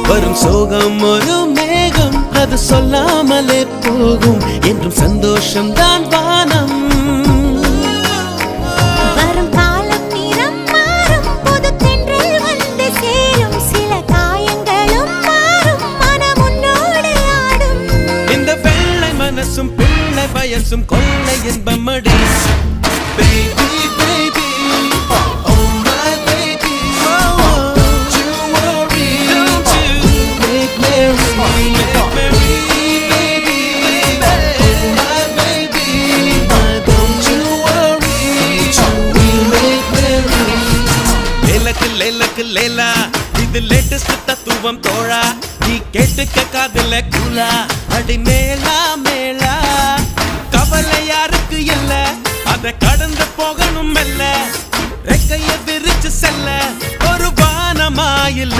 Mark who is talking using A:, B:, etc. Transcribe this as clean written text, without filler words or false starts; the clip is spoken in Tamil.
A: வரும் சோகம் ஒரு மேகம், அது சொல்லாமலே போகும். என்றும் சந்தோஷம் தான் வானம்.
B: வரும் காலம் நிறம் மாறும், புது தென்றல் வந்து சேரும். சில காயங்களும் மாறும், மனம் உன்னோடு ஆடும்.
A: இந்த வெள்ளை மனசும் பிள்ளை வயசும் கொள்ளை இன்பமடி. Baby, baby, oh my baby, don't you worry, don't you make merry, baby, oh my baby, don't you worry, we make merry. லேலக்கு லேலக்கு லேலா, இது லேட்டஸ்ட் தத்துவம் தோழா. நீ கேட்டுக்க காதுல கூலா, அடி மேலா மேலா. கவலை யாருக்கு இல்ல, அத கடந்து போகணும் மெல்ல. ரெக்கைய விரிச்சு செல்ல ஒரு வானமா இல்ல.